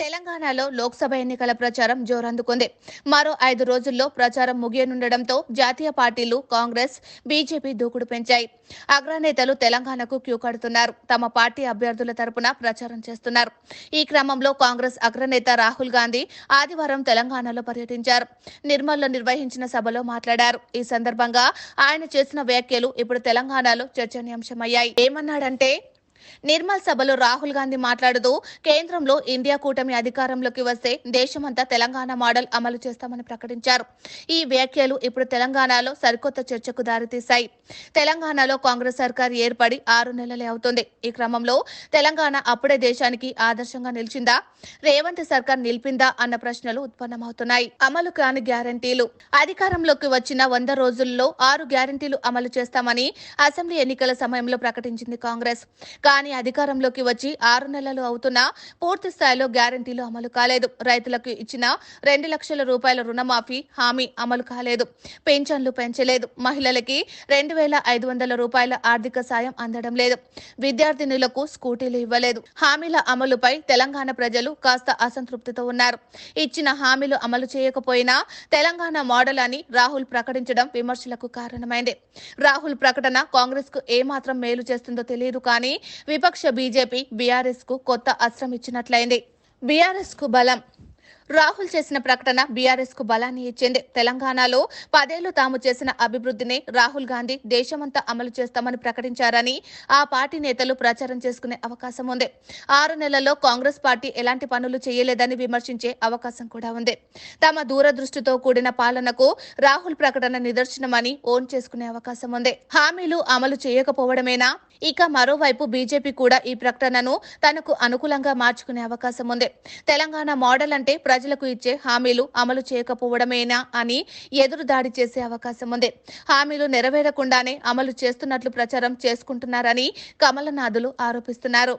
తెలంగాణలో లోక్సభ ఎన్నికల ప్రచారం జోరందుకుంది. మరో 5 రోజుల్లో ప్రచారం ముగియనుండటంతో జాతీయ పార్టీలు కాంగ్రెస్, బీజేపీ దూకుడు పెంచాయి. అగ్రనేతలు తెలంగాణకు క్యూ కడుతున్నారు. తమ పార్టీ అభ్యర్థుల తరపున ప్రచారం చేస్తున్నారు. ఈ క్రమంలో కాంగ్రెస్ అగ్రనేత రాహుల్ గాంధీ ఆదివారం తెలంగాణలో పర్యటించారు. నిర్మల్లో నిర్వహించిన సభలో మాట్లాడారు. ఈ సందర్భంగా ఆయన చేసిన వ్యాఖ్యలు ఇప్పుడు తెలంగాణలో చర్చనీయాంశమయ్యాయి. ఏమన్నాడంటే, నిర్మల్ సభలో రాహుల్ గాంధీ మాట్లాడుతూ కేంద్రంలో ఇండియా కూటమి అధికారంలోకి వస్తే దేశమంతా తెలంగాణ మోడల్ అమలు చేస్తామని ప్రకటించారు. ఈ వ్యాఖ్యలు ఇప్పుడు తెలంగాణలో సరికొత్త చర్చకు దారితీశాయి. తెలంగాణలో కాంగ్రెస్ సర్కార్ ఏర్పడి 6 నెలలే అవుతుంది. ఈ క్రమంలో తెలంగాణ అప్పుడే దేశానికి ఆదర్శంగా నిలిచిందా, రేవంత్ సర్కార్ నిలిపిందా అన్న ప్రశ్నలు ఉత్పన్నమవుతున్నాయి. అమలు కాని గ్యారంటీలు. అధికారంలోకి వచ్చిన 100 రోజుల్లో 6 గ్యారంటీలు అమలు చేస్తామని అసెంబ్లీ ఎన్నికల సమయంలో ప్రకటించింది కాంగ్రెస్. కానీ అధికారంలోకి వచ్చి 6 నెలలు అవుతున్నా పూర్తి స్థాయిలో గ్యారంటీలు అమలు కాలేదు. రైతులకు ఇచ్చిన 2 లక్షల రూపాయల రుణమాఫీ హామీ అమలు కాలేదు. పెన్షన్లు పెంచలేదు. మహిళలకి 2,500 రూపాయల ఆర్థిక సాయం అందడం లేదు. విద్యార్థినులకు స్కూటీలు ఇవ్వలేదు. హామీల అమలుపై తెలంగాణ ప్రజలు కాస్త అసంతృప్తితో ఉన్నారు. ఇచ్చిన హామీలు అమలు చేయకపోయినా తెలంగాణ మోడల్ అని రాహుల్ ప్రకటించడం విమర్శలకు కారణమైంది. రాహుల్ ప్రకటన కాంగ్రెస్ కు ఏమాత్రం మేలు చేస్తుందో తెలియదు కానీ విపక్ష బీజేపీ బీఆర్ఎస్ కు కొత్త అస్త్రం ఇచ్చినట్లయింది. బీఆర్ఎస్ కు బలం. రాహుల్ చేసిన ప్రకటన బీఆర్ఎస్ కు బలాన్ని ఇచ్చింది. తెలంగాణలో 10 ఏళ్లు తాము చేసిన అభివృద్ధిని రాహుల్ గాంధీ దేశమంతా అమలు చేస్తామని ప్రకటించారని ఆ పార్టీ నేతలు ప్రచారం చేసుకునే అవకాశం ఉంది. 6 నెలల్లో కాంగ్రెస్ పార్టీ ఎలాంటి పనులు చేయలేదని విమర్శించే అవకాశం కూడా ఉంది. తమ దూరదృష్టితో కూడిన పాలనకు రాహుల్ ప్రకటన నిదర్శనమని ఓన్ చేసుకునే అవకాశం ఉంది. హామీలు అమలు చేయకపోవడమేనా? ఇక మరోవైపు బీజేపీ కూడా ఈ ప్రకటనను తనకు అనుకూలంగా మార్చుకునే అవకాశం ఉంది. తెలంగాణ మోడల్ అంటే ప్రజలకు ఇచ్చే హామీలు అమలు చేయకపోవడమేనా అని ఎదురుదాడి చేసే అవకాశం ఉంది. హామీలు నెరవేరకుండానే అమలు చేస్తున్నట్లు ప్రచారం చేసుకుంటున్నారని కమలనాథులు ఆరోపిస్తున్నారు.